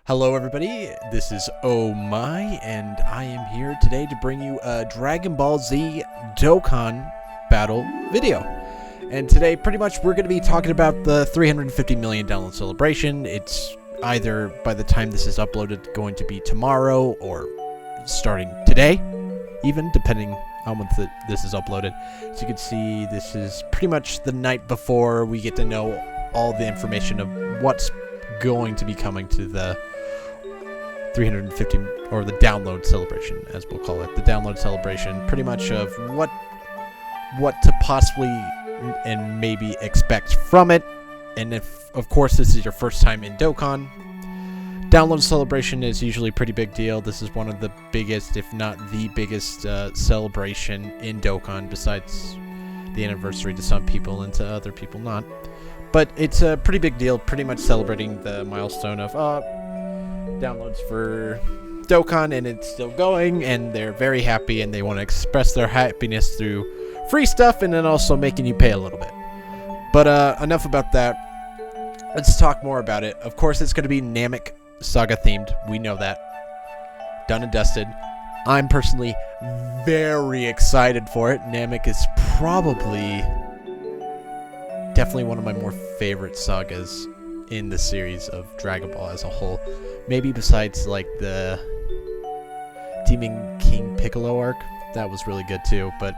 Hello everybody, this is Oh My, and I am here today to bring you a Dragon Ball Z Dokkan battle video. And today, pretty much, we're going to be talking about the 350 million download celebration. It's either, by the time this is uploaded, going to be tomorrow, or starting today, even, depending on when this is uploaded. As you can see, this is pretty much the night before we get to know all the information of what's going to be coming to the 350, or the download celebration, as we'll call it. The download celebration, pretty much of what to possibly and maybe expect from it. And if, of course, this is your first time in Dokkan, download celebration is usually a pretty big deal. This is one of the biggest, if not the biggest, celebration in Dokkan, besides the anniversary to some people and to other people not. But it's a pretty big deal, pretty much celebrating the milestone of downloads for Dokkan, and it's still going, and they're very happy, and they want to express their happiness through free stuff, and then also making you pay a little bit. But enough about that. Let's talk more about it. Of course, it's going to be Namek Saga themed. We know that. Done and dusted. I'm personally very excited for it. Namek is definitely one of my more favorite sagas in the series of Dragon Ball as a whole. Maybe besides, like, the Demon King Piccolo arc. That was really good too, but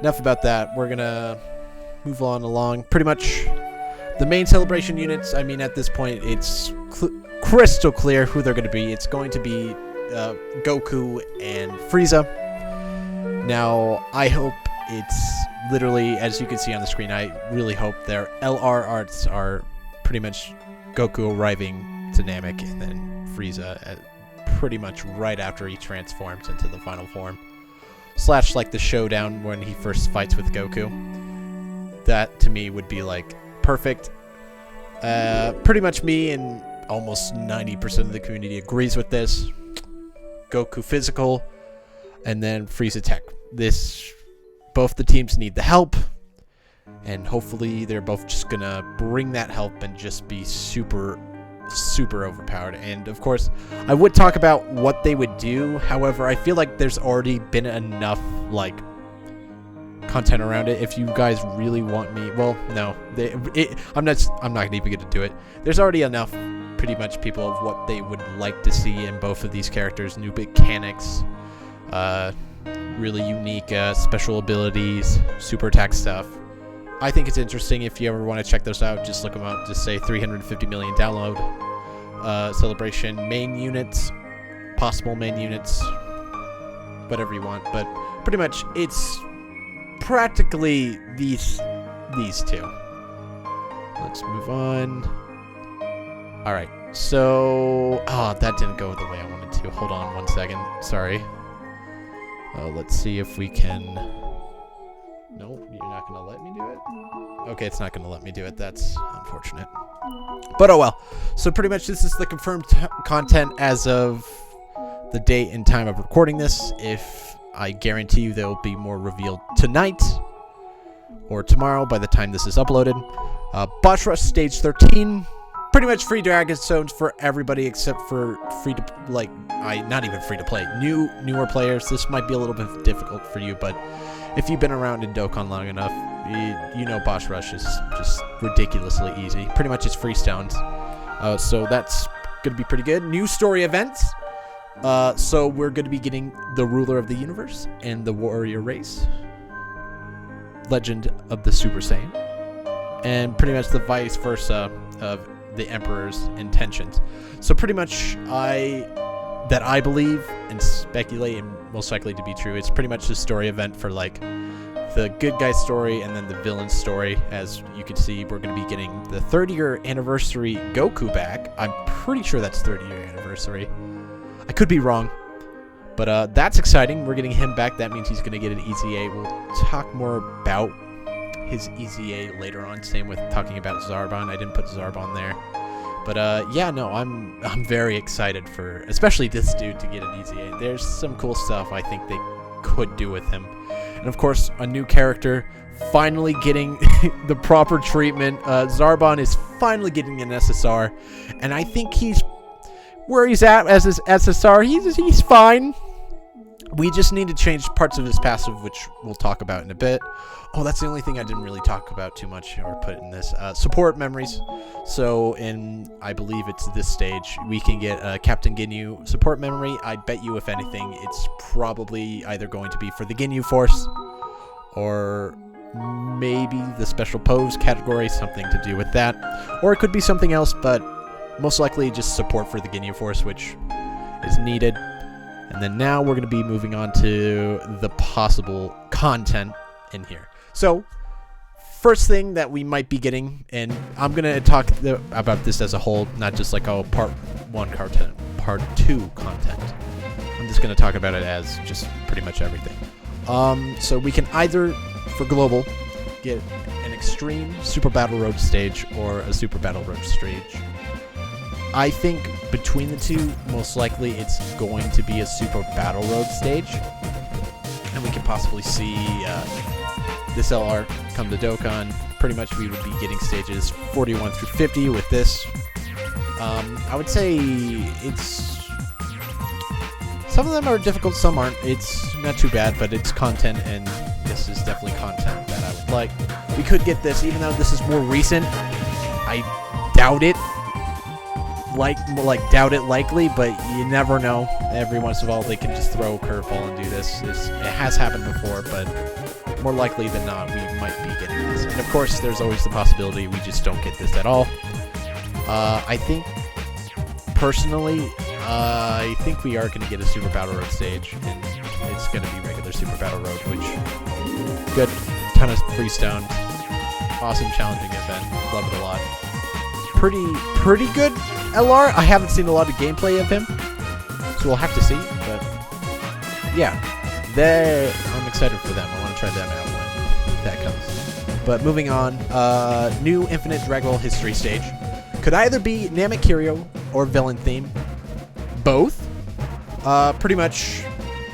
enough about that. We're gonna move on along. Pretty much the main celebration units, I mean, at this point, it's crystal clear who they're going to be. It's going to be Goku and Frieza. Now, I hope it's literally, as you can see on the screen, I really hope their LR arts are pretty much Goku arriving to Namek and then Frieza pretty much right after he transforms into the final form. Slash, like, the showdown when he first fights with Goku. That, to me, would be, like, perfect. Pretty much me and almost 90% of the community agrees with this. Goku physical, and then Frieza tech. Both the teams need the help, and hopefully they're both just gonna bring that help and just be super overpowered. And of course, I would talk about what they would do. However, I feel like there's already been enough, like, content around it. If you guys really want me, well, no, I'm not even gonna do it. There's already enough, pretty much, people of what they would like to see in both of these characters. New mechanics, really unique special abilities, super attack stuff. I think it's interesting. If you ever want to check those out, just look them up. Just say 350 million download celebration, main units, possible main units, whatever you want. But pretty much it's practically these two. Let's move on. Alright, so that didn't go the way I wanted to. Hold on one second. Sorry. Let's see if we can... Nope, you're not going to let me do it? Okay, it's not going to let me do it. That's unfortunate. But oh well. So pretty much this is the confirmed content as of the date and time of recording this. If I guarantee you there will be more revealed tonight or tomorrow by the time this is uploaded. Boss Rush Stage 13. Pretty much free Dragon Stones for everybody except for not even free to play. Newer players. This might be a little bit difficult for you, but if you've been around in Dokkan long enough, you know Boss Rush is just ridiculously easy. Pretty much it's free stones. So that's going to be pretty good. New story events. So we're going to be getting the Ruler of the Universe and the Warrior Race. Legend of the Super Saiyan. And pretty much the vice versa of the Emperor's intentions. So pretty much I believe and speculate, and most likely to be true, it's pretty much a story event for, like, the good guy story and then the villain story. As you can see, we're going to be getting the 30-year anniversary Goku back. I'm pretty sure that's 30-year anniversary. I could be wrong, but that's exciting. We're getting him back. That means he's going to get an EZA. We'll talk more about his EZA later on. Same with talking about Zarbon. I didn't put Zarbon there. But yeah, no, I'm very excited for especially this dude to get an EZA. There's some cool stuff I think they could do with him. And of course, a new character finally getting the proper treatment. Zarbon is finally getting an SSR, and I think he's where he's at as his SSR. He's fine. We just need to change parts of his passive, which we'll talk about in a bit. Oh, that's the only thing I didn't really talk about too much or put in this. Support memories. So in, I believe it's this stage, we can get Captain Ginyu support memory. I bet you, if anything, it's probably either going to be for the Ginyu Force or maybe the special pose category, something to do with that. Or it could be something else, but most likely just support for the Ginyu Force, which is needed. And then now we're going to be moving on to the possible content in here. So, first thing that we might be getting, and I'm going to talk about this as a whole, not just like, oh, part 1 content, part 2 content. I'm just going to talk about it as just pretty much everything. So we can either, for global, get an extreme Super Battle Road stage or a Super Battle Road stage. I think between the two, most likely it's going to be a Super Battle Road stage. And we can possibly see this LR come to Dokkan. Pretty much we would be getting stages 41 through 50 with this. I would say it's... Some of them are difficult, some aren't. It's not too bad, but it's content, and this is definitely content that I would like. We could get this, even though this is more recent. I doubt it. Doubt it likely, but you never know. Every once in a while, they can just throw a curveball and do this. It has happened before, but more likely than not, we might be getting this. And of course, there's always the possibility we just don't get this at all. I think, personally, I think we are going to get a Super Battle Road stage, and it's going to be regular Super Battle Road, which, good, ton of freestone, awesome challenging event, love it a lot. Pretty good LR. I haven't seen a lot of gameplay of him, so we'll have to see. But yeah, I'm excited for them. I want to try them out when that comes. But moving on, new Infinite Dragon Ball History stage could either be Namek Hero or villain theme. Both. Pretty much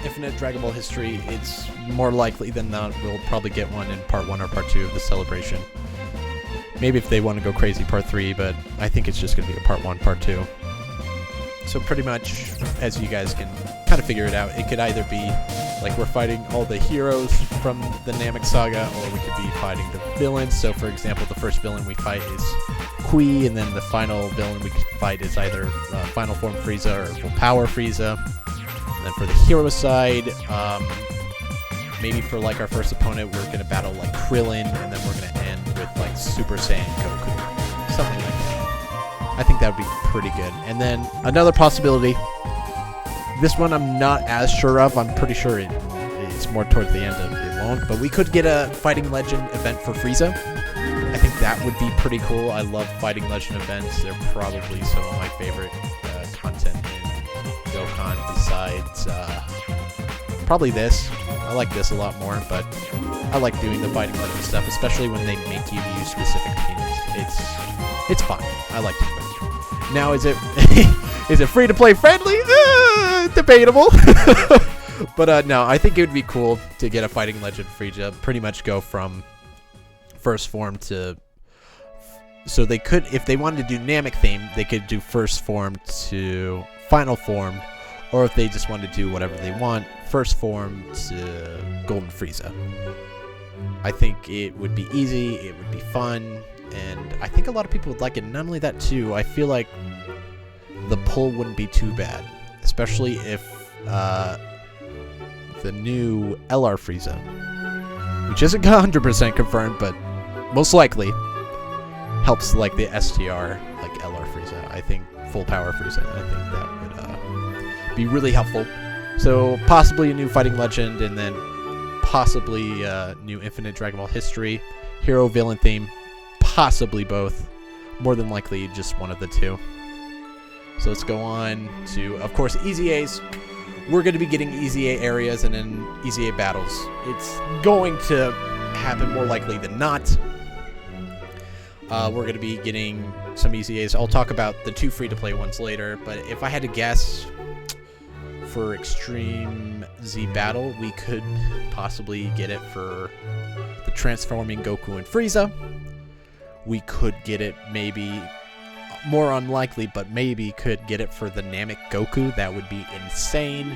Infinite Dragon Ball History. It's more likely than not we'll probably get one in part 1 or part 2 of the celebration. Maybe if they want to go crazy, part 3, but I think it's just going to be a part 1, part 2. So pretty much, as you guys can kind of figure it out, it could either be like we're fighting all the heroes from the Namek Saga, or we could be fighting the villains. So for example, the first villain we fight is Kui, and then the final villain we could fight is either Final Form Frieza or Full Power Frieza. And then for the hero side, maybe for like our first opponent, we're going to battle like Krillin, and then we're going to end with like Super Saiyan Goku. Something like that. I think that would be pretty good. And then another possibility, this one I'm not as sure of. I'm pretty sure it's more towards the end of it won't. But we could get a Fighting Legend event for Frieza. I think that would be pretty cool. I love Fighting Legend events. They're probably some of my favorite content in Dokkan besides probably this. I like this a lot more, but I like doing the Fighting Legend stuff, especially when they make you use specific teams. It's fun. I like doing it. Now, is it free to play friendly? Debatable. But no, I think it would be cool to get a Fighting Legend Frieza. Pretty much go from first form to. So they could, if they wanted to do Namek theme, they could do first form to final form. Or if they just want to do whatever they want, first form to Golden Frieza. I think it would be easy, it would be fun, and I think a lot of people would like it. Not only that, too, I feel like the pull wouldn't be too bad. Especially if the new LR Frieza, which isn't 100% confirmed, but most likely helps like the STR, like LR Frieza. I think Full Power Frieza, I think that would be really helpful. So possibly a new Fighting Legend, and then possibly new Infinite Dragon Ball History, hero villain theme, possibly both. More than likely just one of the two. So let's go on to, of course, Easy A's. We're going to be getting Easy A areas and then Easy A battles. It's going to happen more likely than not. We're going to be getting some Easy A's. I'll talk about the 2 free-to-play ones later, but if I had to guess, for Extreme Z Battle, we could possibly get it for the Transforming Goku and Frieza. We could get it maybe more unlikely, but maybe could get it for the Namek Goku. That would be insane.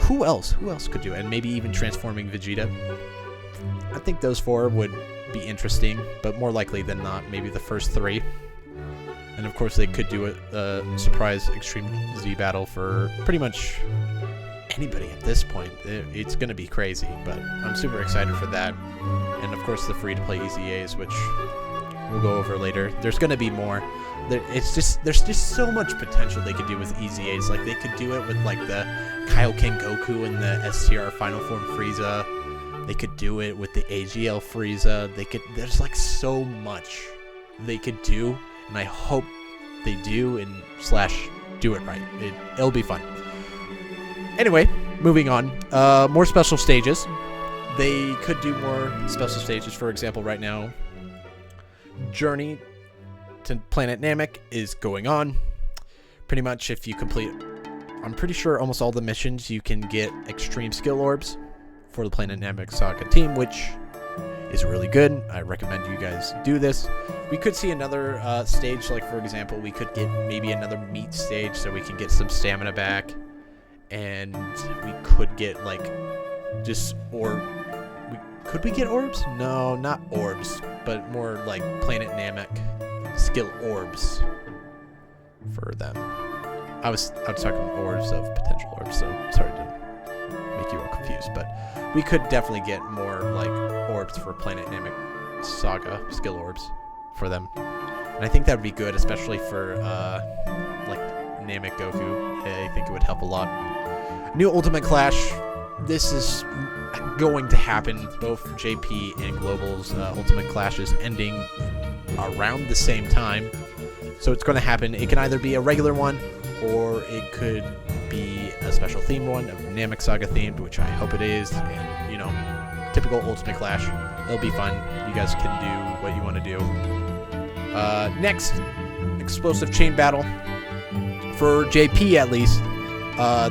Who else? Who else could do it? And maybe even transforming Vegeta. I think those 4 would be interesting, but more likely than not, maybe the first 3. And of course, they could do a surprise Extreme Z battle for pretty much anybody at this point. It's going to be crazy, but I'm super excited for that. And of course, the free-to-play EZAs, which we'll go over later. There's going to be more. There's just so much potential they could do with EZAs. Like, they could do it with, like, the Kaioken Goku and the STR Final Form Frieza. They could do it with the AGL Frieza. There's, like, so much they could do, and I hope they do and / do it right. It'll be fun. Anyway, moving on. More special stages. They could do more special stages. For example, right now, Journey to Planet Namek is going on. Pretty much, if you complete, I'm pretty sure almost all the missions, you can get extreme skill orbs for the Planet Namek Saga team, which is really good. I recommend you guys do this. We could see another stage, like for example, we could get maybe another meat stage so we can get some stamina back, and we could get like just could we get orbs? No, not orbs, but more like Planet Namek skill orbs for them. I was talking orbs of potential orbs, so sorry to make you all confused, but we could definitely get more like orbs for Planet Namek Saga skill orbs for them, and I think that would be good, especially for like Namek Goku. I think it would help a lot. New Ultimate Clash. This is going to happen. Both JP and Global's Ultimate Clash is ending around the same time, so it's going to happen. It can either be a regular one, or it could be a special themed one, of Namek Saga themed, which I hope it is. And you know, typical Ultimate Clash. It'll be fun. You guys can do what you want to do. Next, Explosive Chain Battle for JP at least.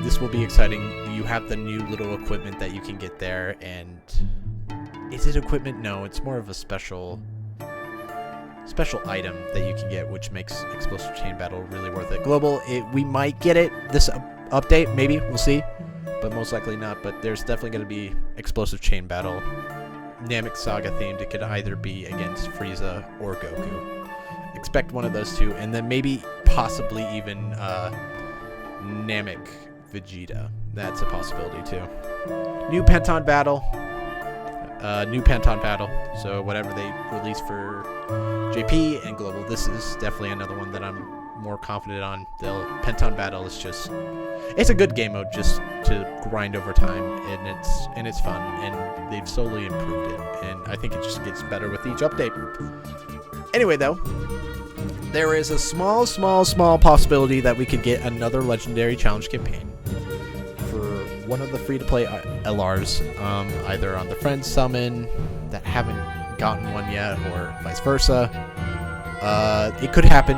This will be exciting. You have the new little equipment that you can get there, and is it equipment? No, it's more of a special item that you can get, which makes Explosive Chain Battle really worth it. Global, we might get it this update, maybe, we'll see, but most likely not. But there's definitely going to be Explosive Chain Battle, Namek Saga themed. It could either be against Frieza or Goku. Expect one of those two, and then maybe possibly even Namek Vegeta. That's a possibility too. New Penton Battle. So whatever they release for JP and Global, this is definitely another one that I'm more confident on. The Penton Battle is it's a good game mode just to grind over time, and it's fun, and they've slowly improved it, and I think it just gets better with each update. Anyway, though, there is a small possibility that we could get another Legendary Challenge campaign for one of the free-to-play LRs, either on the Friends Summon that haven't gotten one yet, or vice versa. It could happen.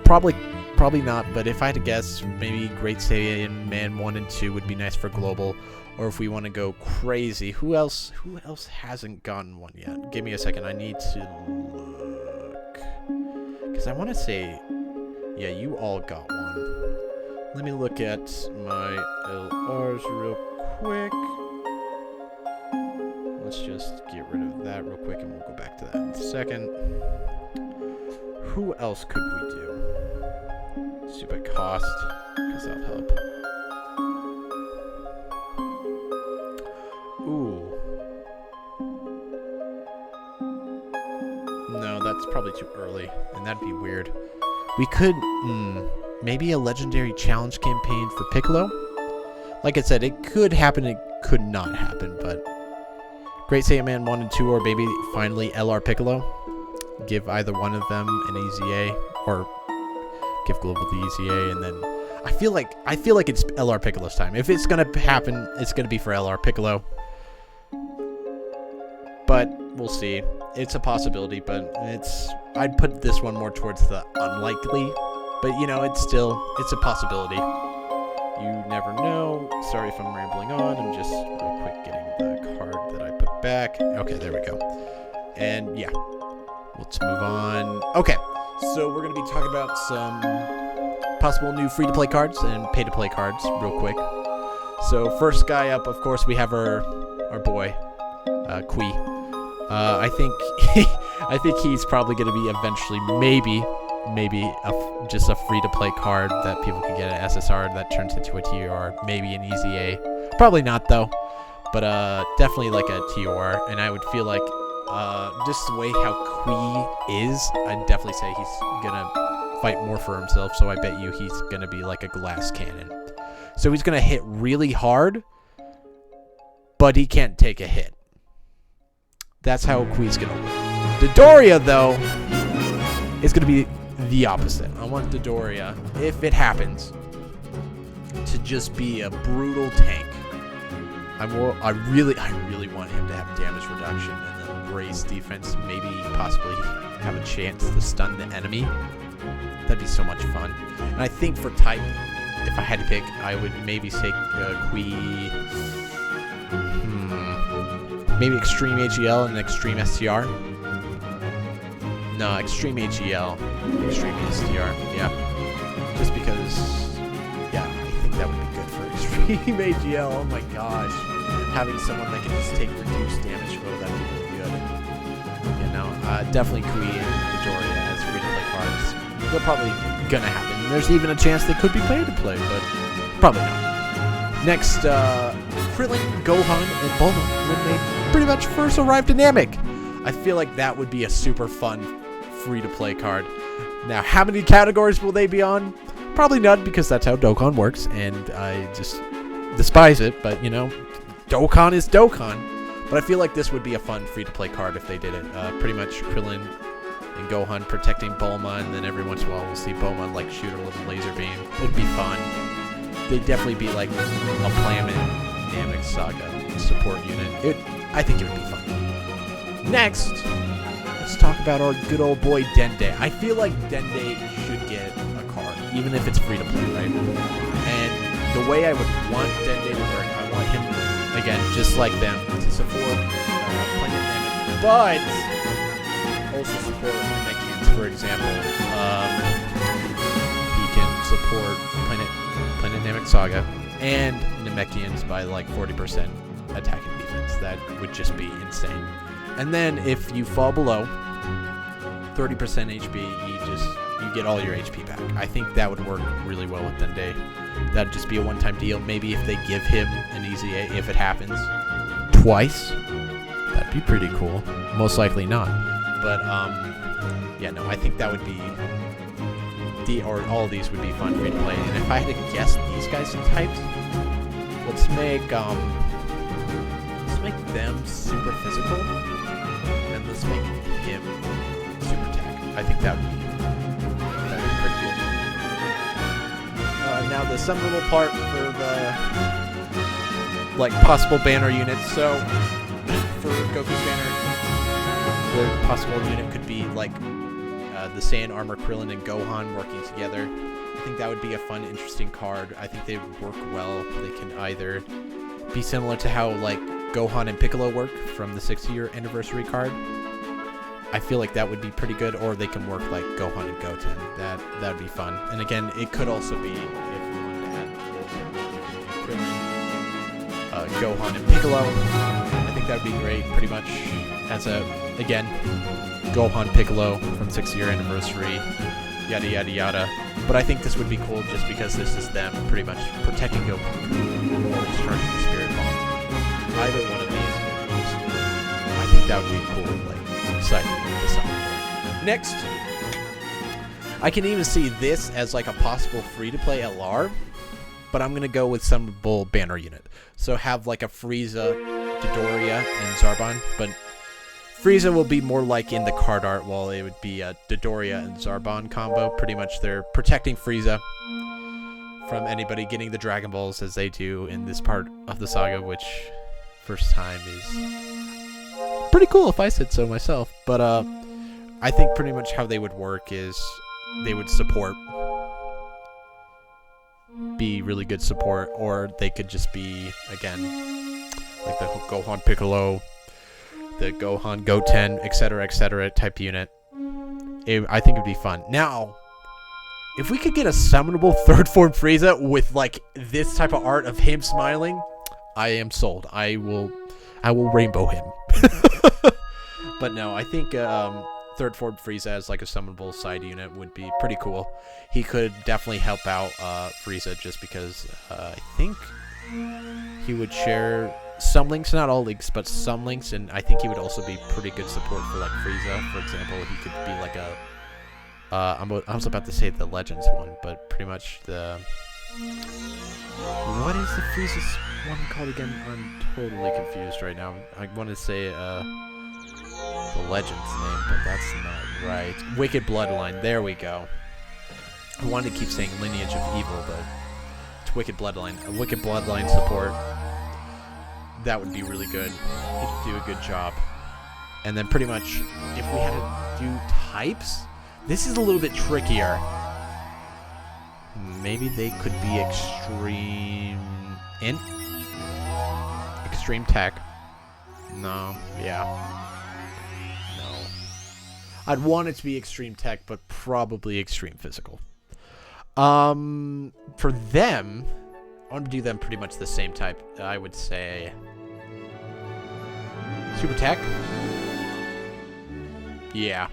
Probably not, but if I had to guess, maybe Great Saiyan Man 1 and 2 would be nice for Global. Or if we want to go crazy, who else hasn't gotten one yet? Give me a second, I need to look. Because I want to say, yeah, you all got one. Let me look at my LRs real quick. Let's just get rid of that real quick, and we'll go back to that in a second. Who else could we do? Stupid cost, because that'll help. Ooh. No, that's probably too early, and that'd be weird. We could, maybe a Legendary Challenge campaign for Piccolo? Like I said, it could happen, it could not happen, but Great Saiyan Man 1 and 2, or maybe finally LR Piccolo. Give either one of them an EZA, or give Global the EZA, and then I feel like it's LR Piccolo's time. If it's gonna happen, it's gonna be for LR Piccolo. But we'll see. It's a possibility, but I'd put this one more towards the unlikely. But you know, it's a possibility. You never know. Sorry if I'm rambling on. I'm just real quick getting the card that I put back. Okay, there we go. And yeah, let's move on. Okay, So we're going to be talking about some possible new free-to-play cards and pay-to-play cards real quick. So first guy up, of course, we have our boy, Kui. I think he's probably going to be eventually maybe just a free-to-play card that people can get at SSR that turns into a TOR, maybe an easy A. Probably not though, but definitely like a TOR. And I would feel like just the way how Kui is, I'd definitely say he's gonna fight more for himself. So I bet you he's gonna be like a glass cannon. So he's gonna hit really hard, but he can't take a hit. That's how Kui's gonna win. Dodoria though is gonna be the opposite. I want Dodoria, if it happens, to just be a brutal tank. I really want him to have damage reduction and then raise defense, maybe possibly have a chance to stun the enemy. That'd be so much fun. And I think for type, if I had to pick, I would maybe take Kui. Maybe Extreme AGL and Extreme STR. No, Extreme AGL, Extreme STR. Yeah, just because. Yeah, I think that would be good for Extreme AGL. Oh my gosh, having someone that can just take reduced damage, oh, that'd be really good. You know, definitely Kui and Dodoria as free-to-play cards. They're probably gonna happen. There's even a chance they could be pay-to-play, but probably not. Next, Krillin, Gohan, and Bulma when they pretty much first arrived in Namek. I feel like that would be a super fun free-to-play card. Now, how many categories will they be on? Probably none, because that's how Dokkan works, and I just despise it, but, you know, Dokkan is Dokkan. But I feel like this would be a fun free-to-play card if they did it. Pretty much Krillin and Gohan protecting Bulma, and then every once in a while we'll see Bulma, like, shoot a little laser beam. It'd be fun. They'd definitely be, like, a Planet Namek Saga support unit. I think it would be fun. Next, let's talk about our good old boy Dende. I feel like Dende should get a card, even if it's free to play, right? And the way I would want Dende to work, I want him, again, just like them, to support Planet Namek, but also support Namekians, for example. He can support Planet Namek Saga and Namekians by like 40% attack and defense. That would just be insane. And then if you fall below 30% HP, you get all your HP back. I think that would work really well with Dende. That'd just be a one-time deal. Maybe if they give him an easy A, if it happens twice, that'd be pretty cool. Most likely not. But yeah, no, I think that would be all of these would be fun free to play. And if I had to guess these guys' types, let's make them super physical, and let's make him super tech. I think that'd be pretty good. Now the some little part for the like possible banner units. So for Goku's banner, the possible unit could be like the Saiyan Armor Krillin and Gohan working together. I think that would be a fun, interesting card. I think they would work well. They can either be similar to how like Gohan and Piccolo work from the 60-year anniversary card. I feel like that would be pretty good, or they can work like Gohan and Goten. That would be fun. And again, it could also be, if we wanted to add Krillin, Gohan and Piccolo. I think that would be great. Pretty much as again, Gohan, Piccolo from 6th-year anniversary, yada yada yada. But I think this would be cool just because this is them pretty much protecting Goku or charging the Spirit Bomb. Either one of these moves, I think that would be cool, like, exciting to something. Next, I can even see this as like a possible free-to-play LR, but I'm going to go with some bull banner unit. So have like a Frieza, Dodoria, and Zarbon, but Frieza will be more like in the card art, while it would be a Dodoria and Zarbon combo. Pretty much they're protecting Frieza from anybody getting the Dragon Balls as they do in this part of the saga, which first time is pretty cool if I said so myself. But I think pretty much how they would work is they would support, be really good support, or they could just be, again, like the Gohan Piccolo, the Gohan Goten, etc., etc. type unit. I think it'd be fun. Now, if we could get a summonable third form Frieza with like this type of art of him smiling, I am sold. I will rainbow him. But no, I think third form Frieza as like a summonable side unit would be pretty cool. He could definitely help out Frieza just because I think he would share some links, not all links, but some links, and I think he would also be pretty good support for like Frieza. For example, he could be like a I was about to say the Legends one, but pretty much the what is the Frieza's one called again? I'm totally confused right now. I want to say the Legends name, but that's not right. Wicked Bloodline. There we go. I wanted to keep saying Lineage of Evil, but it's Wicked Bloodline. A Wicked Bloodline support. That would be really good. He'd do a good job. And then pretty much, if we had to do types, this is a little bit trickier. Maybe they could be extreme int? Extreme tech. No, yeah. No. I'd want it to be extreme tech, but probably extreme physical. For them, I want to do them pretty much the same type. I would say super tech. Yeah.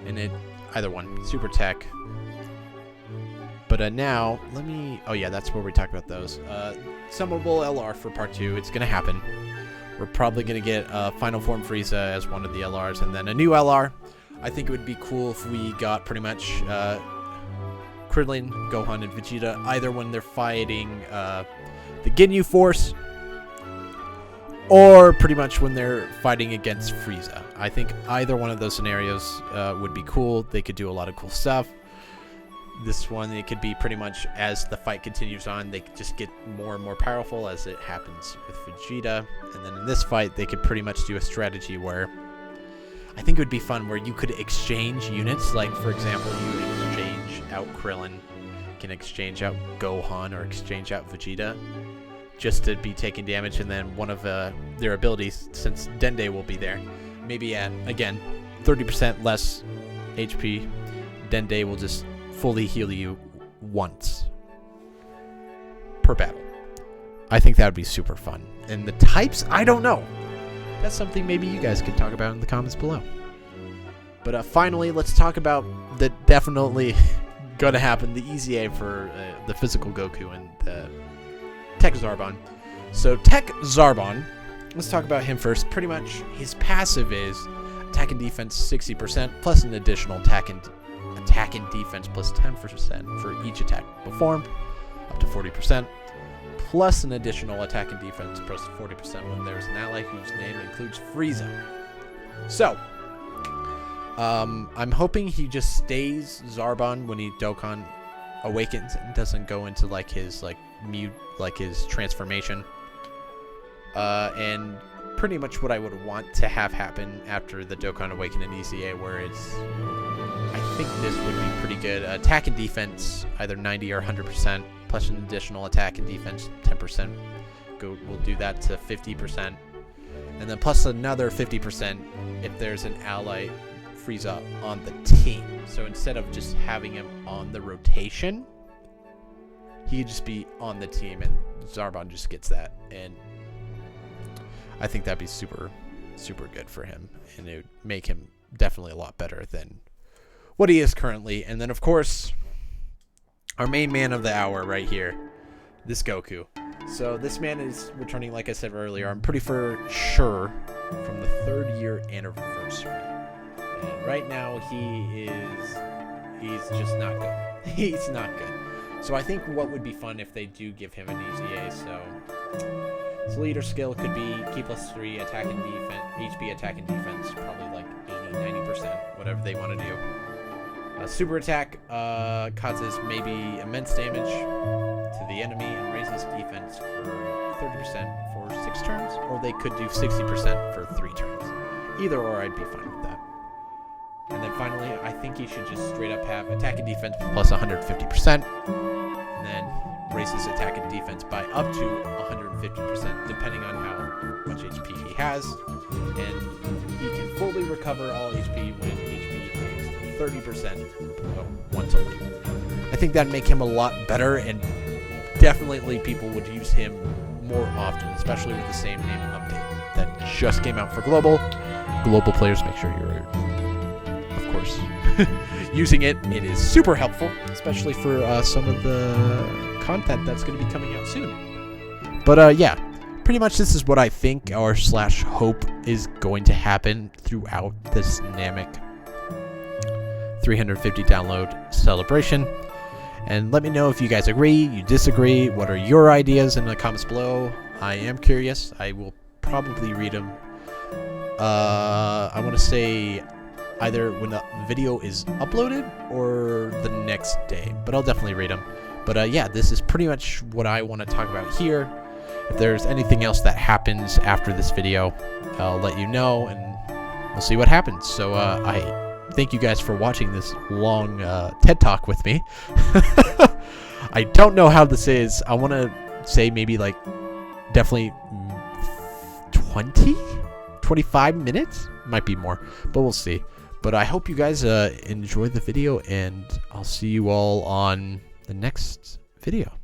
And it either one. Super tech. But now, let me... Oh yeah, that's where we talked about those. Summonable LR for part 2. It's going to happen. We're probably going to get Final Form Frieza as one of the LRs, and then a new LR. I think it would be cool if we got pretty much Krillin, Gohan, and Vegeta, either when they're fighting the Ginyu Force, or pretty much when they're fighting against Frieza. I think either one of those scenarios would be cool. They could do a lot of cool stuff. This one, it could be pretty much as the fight continues on, they could just get more and more powerful as it happens with Vegeta. And then in this fight, they could pretty much do a strategy where I think it would be fun where you could exchange units. Like, for example, you exchange out Krillin, can exchange out Gohan, or exchange out Vegeta, just to be taking damage. And then one of their abilities, since Dende will be there, maybe at, again, 30% less HP, Dende will just fully heal you once per battle. I think that would be super fun. And the types, I don't know. That's something maybe you guys could talk about in the comments below. But finally, let's talk about the definitely gonna happen, the EZA for the physical Goku and the Tech Zarbon. So Tech Zarbon, let's talk about him first. Pretty much his passive is attack and defense 60% plus an additional attack and defense plus 10% for each attack performed, up to 40%, plus an additional attack and defense plus 40% when there's an ally whose name includes Frieza. So, I'm hoping he just stays Zarbon when he Dokkan awakens and doesn't go into like his his transformation. And pretty much what I would want to have happen after the Dokkan Awaken in EZA, where it's, I think this would be pretty good. Attack and defense, either 90 or 100%, plus an additional attack and defense 10%. We'll do that to 50%. And then plus another 50% if there's an ally Frieza on the team. So instead of just having him on the rotation, he could just be on the team, and Zarbon just gets that. And I think that'd be super, super good for him. And it would make him definitely a lot better than what he is currently. And then, of course, our main man of the hour right here, this Goku. So this man is returning, like I said earlier, I'm pretty for sure, from the 3rd year anniversary. And right now he's just not good. He's not good. So I think what would be fun if they do give him an EZA. So his leader skill could be Ki plus 3 attack and defense, HP attack and defense, probably like 80-90%, whatever they want to do. Super attack causes maybe immense damage to the enemy and raises defense for 30% for 6 turns, or they could do 60% for 3 turns. Either or, I'd be fine with that. And then finally, I think he should just straight up have attack and defense plus 150%, and then raises attack and defense by up to 150%, depending on how much HP he has, and he can fully recover all HP when HP is 30% once a week. I think that'd make him a lot better, and definitely people would use him more often, especially with the same name update that just came out for global. Global players, make sure you're, of course, using it. It is super helpful, especially for some of the content that's going to be coming out soon. But yeah, pretty much this is what I think or slash hope is going to happen throughout this dynamic 350 download celebration. And let me know if you guys agree, you disagree, what are your ideas in the comments below. I am curious. I will probably read them. I want to say either when the video is uploaded or the next day, but I'll definitely read them. But yeah, this is pretty much what I want to talk about here. If there's anything else that happens after this video, I'll let you know, and we'll see what happens. So I thank you guys for watching this long TED Talk with me. I don't know how this is. I want to say maybe like definitely 25 minutes? Might be more, but we'll see. But I hope you guys enjoyed the video, and I'll see you all on the next video.